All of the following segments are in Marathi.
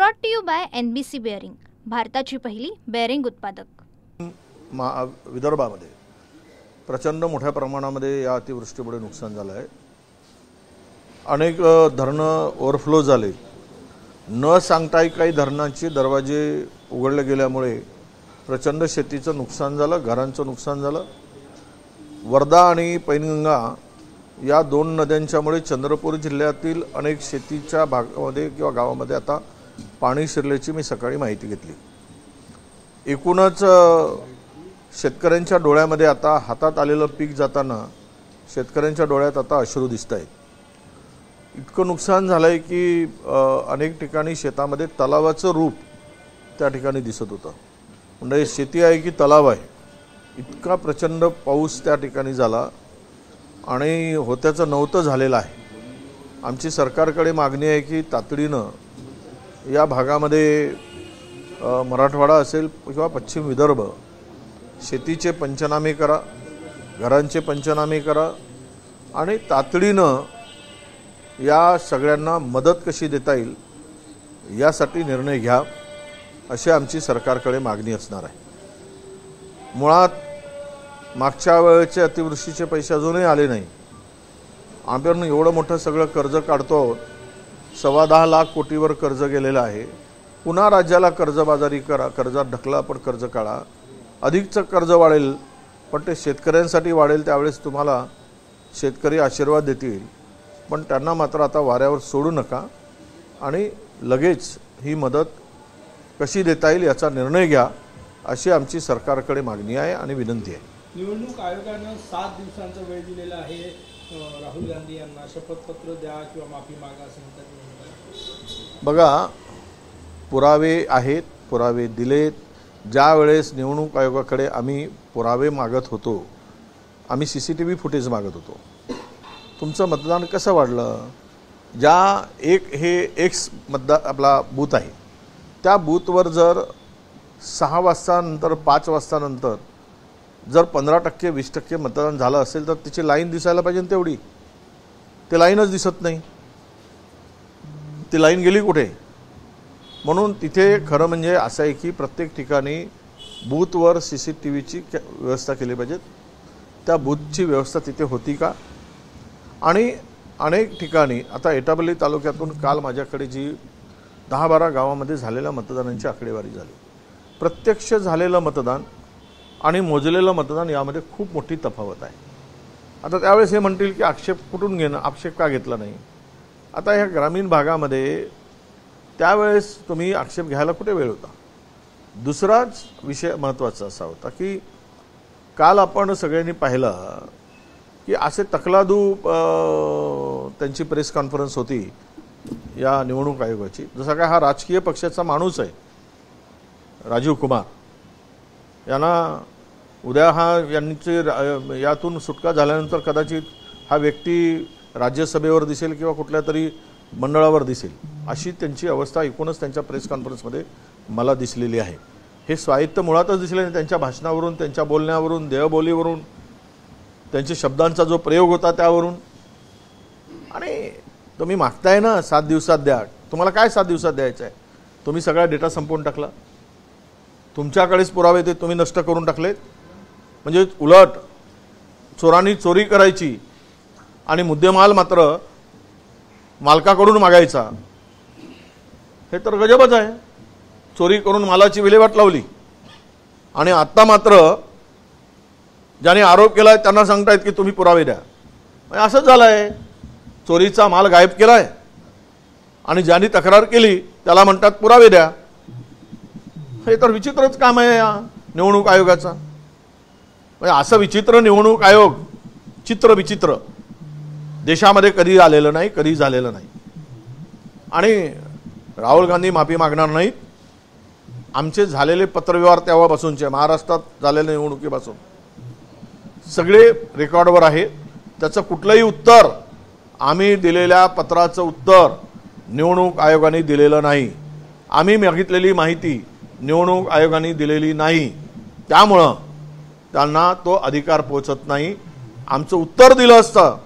Brought to you by NBC bearing, भारताची पहिली बेअरिंग उत्पादक। विदर्भामध्ये प्रचंड मोठ्या प्रमाणामध्ये या अतिवृष्टीमुळे नुकसान झालं आहे। अनेक धरणं ओव्हरफ्लो झाले, न सांगताही काही धरणांचे दरवाजे उघडले गेल्यामुळे प्रचंड शेतीचं नुकसान झालं, घरांचं नुकसान झालं। वर्धा आणि पैनगंगा या दोन नद्यांच्यामुळे चंद्रपूर जिल्ह्यातील अनेक शेतीच्या भागामध्ये किंवा गावामध्ये आता पाणी शिरल्याची मी सकाळी माहिती घेतली। एकूणच शेतकऱ्यांच्या डोळ्यामध्ये आता हातात आलेलं पीक जाताना शेतकऱ्यांच्या डोळ्यात आता अश्रू दिसतायत। इतकं नुकसान झालंय की अनेक ठिकाणी शेतामध्ये तलावाचं रूप त्या ठिकाणी दिसत होतं। म्हणजे शेती आहे की तलाव आहे, इतका प्रचंड पाऊस त्या ठिकाणी झाला आणि होत्याचं नव्हतं झालेलं आहे। आमची सरकारकडे मागणी आहे की तातडीनं या भागामध्ये मराठवाडा असेल किंवा पश्चिम विदर्भ शेतीचे पंचनामे करा, घरांचे पंचनामे करा आणि तातडीनं या सगळ्यांना मदत कशी देता येईल यासाठी निर्णय घ्या, अशी आमची सरकारकडे मागणी असणार आहे। मुळात मागच्या वेळेचे अतिवृष्टीचे पैसे अजूनही आले नाही। आपण एवढं मोठं सगळं कर्ज काढतो, 10.25 लाख कोटीवर कर्ज गेलेलं आहे। पुन्हा राज्याला कर्जबाजारी करा, कर्जात ढकला, पण कर्ज काढा, अधिकचं कर्ज वाढेल, पण ते शेतकऱ्यांसाठी वाढेल। त्यावेळेस तुम्हाला शेतकरी आशीर्वाद देतील, पण त्यांना मात्र आता वाऱ्यावर सोडू नका आणि लगेच ही मदत कशी देता येईल याचा निर्णय घ्या, अशी आमची सरकारकडे मागणी आहे आणि विनंती आहे। निवडणूक आयोगाने 7 दिवसांचा वेळ दिलेला आहे राहुल गांधी यांना, शपथपत्र द्या किंवा माफी मागा असं म्हणतात। बघा, पुरावे आहेत, पुरावे दिलेत। ज्या वेळेस निवडणूक आयोगाकडे आम्ही पुरावे मागत होतो, आम्ही CCTV फुटेज मागत होतो, तुमचं मतदान कसं वाढलं, हे एक्स आपला बूथ आहे, त्या बूथवर जर 6 वाजता नंतर 5 वाजता नंतर जर 15% 20% मतदान झालं असेल तर तिची लाईन दिसायला पाहिजे तेवढी, ते लाईनच दिसत नाही। ती लाईन गेली कुठे? म्हणून तिथे खरं म्हणजे असं आहे की प्रत्येक ठिकाणी बूथवर CCTVची व्यवस्था केली पाहिजे। त्या बूथची व्यवस्था तिथे होती का? आणि अनेक ठिकाणी आता एटापल्ली तालुक्यातून काल माझ्याकडे जी 10-12 गावामध्ये झालेल्या मतदानांची आकडेवारी झाली, प्रत्यक्ष झालेलं मतदान आणि मोजलेलं मतदान यामध्ये खूप मोठी तफावत आहे। आता त्यावेळेस हे म्हणतील की आक्षेप कुठून घेणं, आक्षेप का घेतला नाही? आता ह्या ग्रामीण भागामध्ये त्यावेळेस तुम्ही आक्षेप घ्यायला कुठे वेळ होता? दुसराच विषय महत्त्वाचा असा होता की काल आपण सगळ्यांनी पाहिलं की असे तकलादू त्यांची प्रेस कॉन्फरन्स होती या निवडणूक आयोगाची, जसा काय हा राजकीय पक्षाचा माणूस आहे राजीव कुमार, यांना उद्या यांची यातून सुटका झाल्यानंतर कदाचित हा व्यक्ती राज्यसभेवर दिसेल किंवा कुठल्या तरी मंडळावर दिसेल, अशी त्यांची अवस्था एकूणच त्यांच्या प्रेस कॉन्फरन्समध्ये मला दिसलेली आहे। हे स्वायत्त मुळातच दिसले नाही, त्यांच्या भाषणावरून, त्यांच्या बोलण्यावरून, देहबोलीवरून, त्यांच्या शब्दांचा जो प्रयोग होता त्यावरून। आणि तुम्ही मागताय ना 7 दिवसात द्या, तुम्हाला काय 7 दिवसात द्यायचं आहे? तुम्ही सगळा डेटा संपवून टाकला, तुमच्याकडेच पुरावे ते तुम्ही नष्ट करून टाकलेत। म्हणजे उलट चोरांनी चोरी करायची आणि मुद्देमाल मात्र मालकाकडून मागायचा, हे तर गजबच आहे। चोरी करून मालाची विल्हेवाट लावली आणि आता मात्र ज्याने आरोप केलाय त्यांना सांगतायत की तुम्ही पुरावे द्या। म्हणजे असंच झालंय, चोरीचा माल गायब केलाय आणि ज्यांनी तक्रार केली त्याला म्हणतात पुरावे द्या। हे तर विचित्रच काम आहे या निवडणूक आयोगाचा। म्हणजे असं विचित्र निवडणूक आयोग, चित्र विचित्र देशामध्ये कधी आलेलं नाही, कधी झालेलं नाही। आणि राहुल गांधी माफी मागणार नाहीत। आमचे झालेले पत्रव्यवहार तेव्हापासूनचे, महाराष्ट्रात झालेल्या निवडणुकीपासून सगळे रेकॉर्डवर आहे। त्याचं कुठलंही उत्तर, आम्ही दिलेल्या पत्राचं उत्तर निवडणूक आयोगाने दिलेलं नाही, आम्ही मागितलेली माहिती निवडणूक आयोगाने दिलेली नाही, त्यामुळं त्यांना तो अधिकार पोहोचत नाही। आमचं उत्तर दिलं असतं,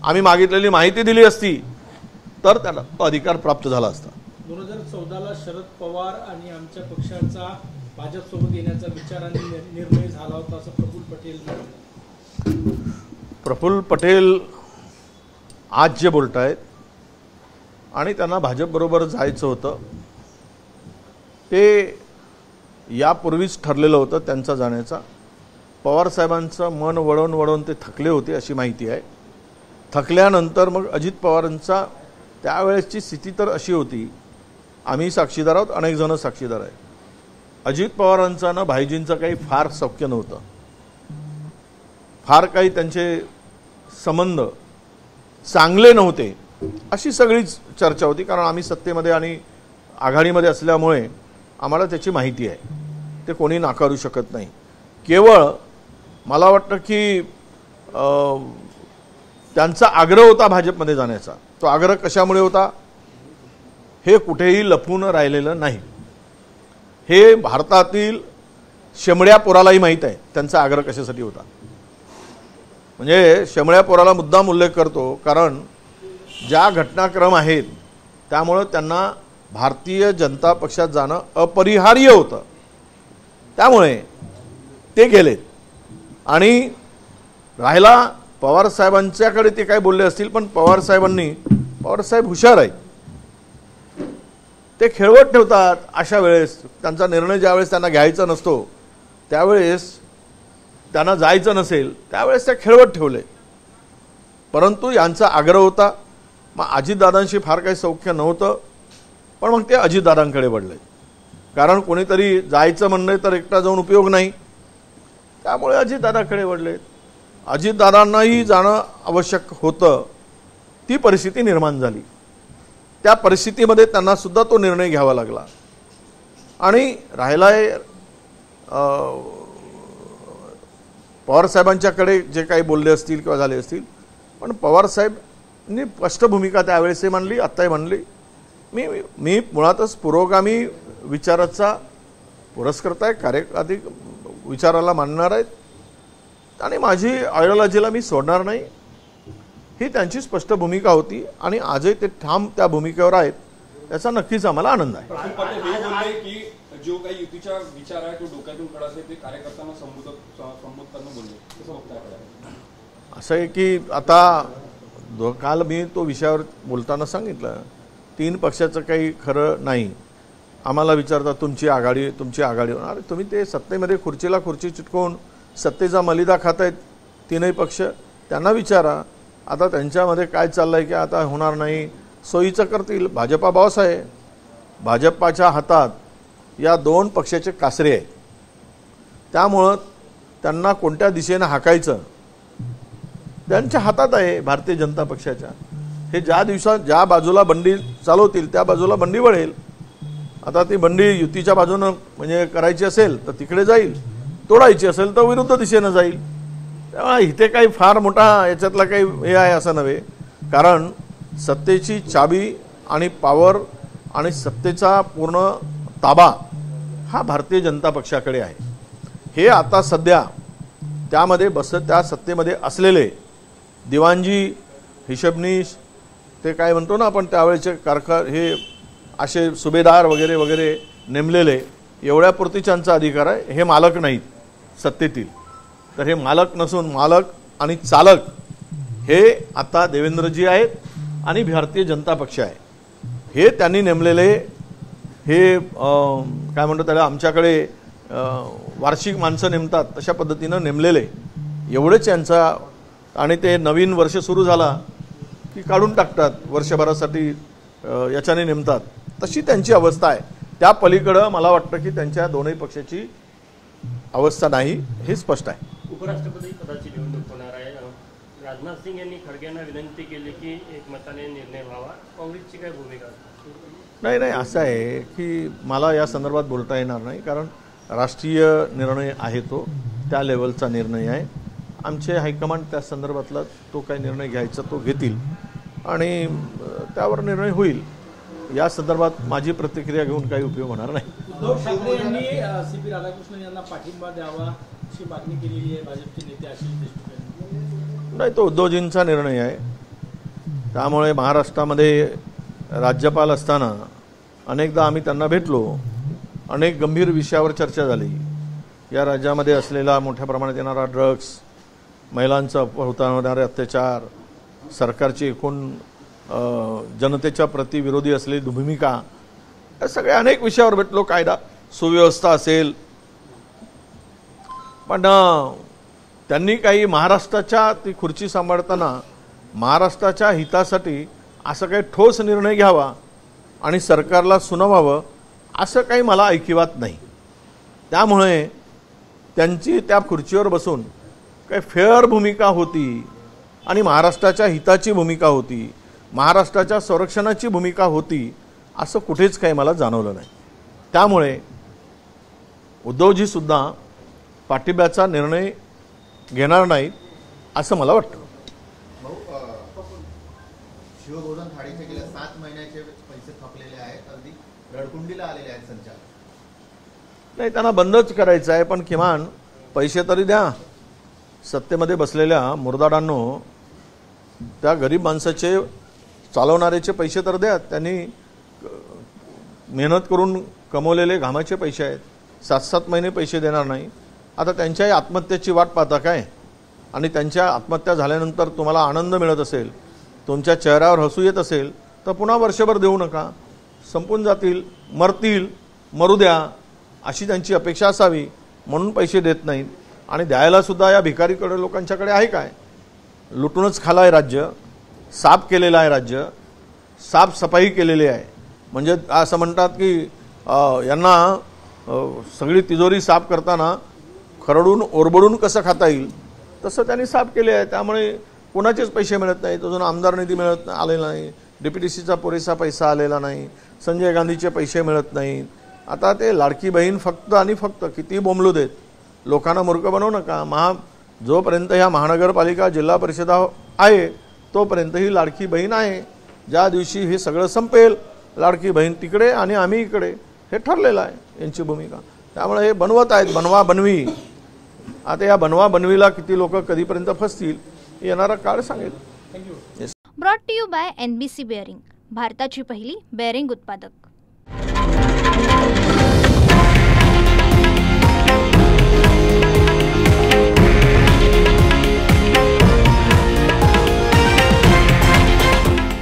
आम्ही मागितलेली माहिती दिली असती तर त्याला अधिकार प्राप्त झाला असता। 2014ला शरद पवार आणि आमच्या पक्षाचा भाजपसोबत येण्याचा विचार आणि निर्णय झाला होता असं प्रफुल्ल पटेल म्हणाले. प्रफुल्ल पटेल आज जे बोलत आहेत आणि त्यांना भाजपबरोबर जायचं होतं ते यापूर्वीच ठरलेलं होतं त्यांचा जाण्याचा. पवारसाहेबांचं मन वळवून वळवून ते थकले होते अशी माहिती आहे. थकल्यानंतर मग अजित पवारांचा त्यावेळेसची स्थिती तर अशी होती, आम्ही साक्षीदार आहोत, अनेक जण साक्षीदार आहेत. अजित पवारांचा ना भाईजींचं काही फार सौख्य नव्हतं, फार काही त्यांचे संबंध चांगले नव्हते अशी सगळीच चर्चा होती. कारण आम्ही सत्तेमध्ये आणि आघाडीमध्ये असल्यामुळे आम्हाला त्याची माहिती आहे, ते कोणी नाकारू शकत नाही. केवळ मला वाटतं की त्यांचा आग्रह होता भाजपमध्ये जाण्याचा. तो आग्रह कशामुळे होता हे कुठेही लपून राहिलेलं नाही. हे भारतातील शेमड्या पोरालाही माहीत आहे त्यांचा आग्रह कशासाठी होता. म्हणजे शेमड्या पोराला मुद्दाम उल्लेख करतो कारण ज्या घटनाक्रम आहेत त्यामुळं त्यांना भारतीय जनता पक्षात जाणं अपरिहार्य होतं. त्यामुळे ते गेलेत. आणि राहिला पवारसाहेबांच्याकडे ते काय बोलले असतील, पण पवारसाहेब हुशार आहेत, ते खेळवत ठेवतात. अशा वेळेस त्यांचा निर्णय ज्यावेळेस त्यांना घ्यायचा नसतो त्यावेळेस त्यांना जायचं नसेल त्यावेळेस ते खेळवत ठेवले. परंतु यांचा आग्रह होता. मग अजितदादांशी फार काही सौख्य नव्हतं, पण मग ते अजितदादांकडे वळले. कारण कोणीतरी जायचं म्हणलं तर एकटा जाऊन उपयोग नाही, त्यामुळे अजितदादाकडे वळले. अजितदादांनाही जाणं आवश्यक होतं. ती परिस्थिती निर्माण झाली. त्या परिस्थितीमध्ये त्यांना सुद्धा तो निर्णय घ्यावा लागला. आणि राहिलाय पवारसाहेबांच्याकडे जे काही बोलले असतील किंवा झाले असतील, पण पवारसाहेबांनी स्पष्ट भूमिका त्यावेळेसही मांडली, आत्ताही मांडली. मी मुळातच पुरोगामी विचाराचा पुरस्कर्ता आहे, कार्यकारी विचाराला मानणार आहेत आणि माझी आयडियोलॉजीला मी सोडणार नाही, ही त्यांची स्पष्ट भूमिका होती. आणि आजही ते ठाम त्या भूमिकेवर आहेत, याचा नक्कीच आम्हाला आनंद आहे. प्रफुल्ल पटेल हे बोलले की जो काही युतीचा विचार आहे तो डोक्यातून काढा असेल ते कार्यकर्त्यांना संबोधताना बोलले. कसं बघताय? असं आहे की आता काल मी तो विषयावर बोलताना सांगितलं, 3 पक्षाचं काही खरं नाही. आम्हाला विचारतात तुमची आघाडी अरे तुम्ही ते सत्तेमध्ये खुर्चीला खुर्ची चिटकवून सत्तेचा मलिदा खात आहेत 3ही पक्ष, त्यांना विचारा आता त्यांच्यामध्ये काय चाललं आहे की आता होणार नाही, सोयीचं करतील. भाजपा बॉस आहे, भाजपाच्या हातात या 2 पक्षाचे कासरे आहेत. त्यामुळं त्यांना कोणत्या दिशेनं हाकायचं त्यांच्या हातात आहे भारतीय जनता पक्षाच्या. हे ज्या बाजूला बंडी चालवतील त्या बाजूला बंडी वळेल. आता ती बंडी युतीच्या बाजूनं म्हणजे करायची असेल तर तिकडे जाईल, तोडायची असेल तर विरुद्ध दिशेनं जाईल. त्यामुळे इथे काही फार मोठा याच्यातला काही हे आहे असं नव्हे. कारण सत्तेची चाबी आणि पॉवर आणि सत्तेचा पूर्ण ताबा हा भारतीय जनता पक्षाकडे आहे. हे आता सध्या त्या सत्तेमध्ये असलेले दिवाणजी, हिशोबनीश, ते काय म्हणतो ना आपण त्यावेळेचे हे असे सुभेदार वगैरे वगैरे नेमलेले, एवढ्यापुरती त्यांचा अधिकार आहे. हे मालक नाहीत सत्तेतील. तर हे मालक नसून मालक आणि चालक हे आता देवेंद्रजी आहेत आणि भारतीय जनता पक्ष आहे. हे त्यांनी नेमलेले हे काय म्हणतो त्याला आमच्याकडे वार्षिक माणसं नेमतात तशा पद्धतीनं नेमलेले एवढेच यांचा. आणि ते नवीन वर्ष सुरू झाला की काढून टाकतात, वर्षभरासाठी याच्याने नेमतात. तशी त्यांची अवस्था आहे. त्या पलीकडं मला वाटतं की त्यांच्या 2ही पक्षाची अवस्था नाही, हे स्पष्ट आहे. उपराष्ट्रपती पदाची निवडणूक होणार आहे. राजनाथ सिंग यांनी खडगेंना विनंती केली की एकमताने निर्णय व्हावा. काँग्रेसची काय भूमिका? नाही असं आहे की मला या संदर्भात बोलता येणार नाही. कारण राष्ट्रीय निर्णय आहे, तो त्या लेवलचा निर्णय आहे. आमचे हायकमांड त्या संदर्भातला तो काही निर्णय घ्यायचा तो घेतील आणि त्यावर निर्णय होईल. या संदर्भात माझी प्रतिक्रिया घेऊन काही उपयोग होणार नाही. उद्धव ठाकरे यांनी CP राधाकृष्णन यांना पाठिंबा द्यावा अशी मागणी केलेली आहे भाजपचे नेते आशिष देशमुख. नाही, तो उद्धवजींचा निर्णय आहे. त्यामुळे महाराष्ट्रामध्ये राज्यपाल असताना अनेकदा आम्ही त्यांना भेटलो, अनेक गंभीर विषयावर चर्चा झाली. या राज्यामध्ये असलेला मोठ्या प्रमाणात येणारा ड्रग्स, महिलांचा होणारे अत्याचार, सरकारची एकूण जनतेच्या प्रति विरोधी असलेली भूमिका, या सगळ्या अनेक विषयावर भेटलो. कायदा सुव्यवस्था असेल, पण त्यांनी काही महाराष्ट्राच्या ती खुर्ची सांभाळताना महाराष्ट्राच्या हितासाठी असं काही ठोस निर्णय घ्यावा आणि सरकारला सुनावावं असं काही मला ऐकिवात नाही. त्यामुळे त्यांची त्या खुर्चीवर बसून काही फेअर भूमिका होती आणि महाराष्ट्राच्या हिताची भूमिका होती, महाराष्ट्राच्या संरक्षणाची भूमिका होती असं कुठेच काही मला जाणवलं नाही. त्यामुळे उद्धवजीसुद्धा पाठिंब्याचा निर्णय घेणार नाहीत असं मला वाटतं. शिवभोजन थाळीचे गेल्या 7 महिन्याचे पैसे थकलेले आहेत, अगदी रडकुंडीला आलेले आहेत संचालक. नाही, त्यांना बंदच करायचं आहे, पण किमान पैसे तरी द्या. सत्तेमध्ये बसलेल्या मुर्दाडांनो, त्या गरीब माणसाचे चालवणाऱ्याचे पैसे तर द्या. त्यांनी मेहनत करून कमवलेले घामाचे पैसे आहेत. 7-7 महिने पैसे देणार नाही. आता त्यांच्याही आत्महत्येची वाट पाहता काय? आणि त्यांच्या आत्महत्या झाल्यानंतर तुम्हाला आनंद मिळत असेल, तुमच्या चेहऱ्यावर हसू येत असेल, तर पुन्हा वर्षभर देऊ नका. संपून जातील, मरतील, मरू द्या अशी त्यांची अपेक्षा असावी, म्हणून पैसे देत नाहीत. आणि द्यायला सुद्धा या भिकारीकडे लोकांच्याकडे आहे काय? लुटूनच खाला आहे राज्य, साफ केलेलं आहे राज्य, साफसफाई केलेली आहे. म्हणजे असं म्हणतात की यांना सगळी तिजोरी साफ करताना खरडून ओरबडून कसं खाता येईल तसं त्यांनी साफ केले आहे. त्यामुळे कोणाचेच पैसे मिळत नाहीत. अजून आमदार निधी मिळत आलेला नाही, DPTCचा पुरेसा पैसा आलेला नाही, संजय गांधीचे पैसे मिळत नाहीत. आता ते लाडकी बहीण फक्त आणि फक्त किती बोंबलू देत, लोकांना मूर्ख बनवू नका. जोपर्यंत ह्या महानगरपालिका जिल्हा परिषदा आहे तोपर्यंत ही लाडकी बहीण आहे. ज्या दिवशी हे सगळं संपेल, लाडकी बहीण तिकडे आणि आम्ही इकडे, हे ठरलेलं आहे यांची भूमिका. त्यामुळे हे बनवत आहेत बनवा बनवी. आता या बनवा बनवीला किती लोक कधीपर्यंत फसतील येणारा काळ सांगेल. Thank you. Brought to you by NBC bearing, भारताची पहिली बेअरिंग उत्पादक.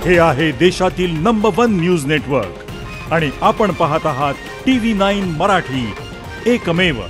हे आहे देशातील नंबर 1 न्यूज नेटवर्क आणि आपण पाहत आहात TV9 मराठी, एकमेव.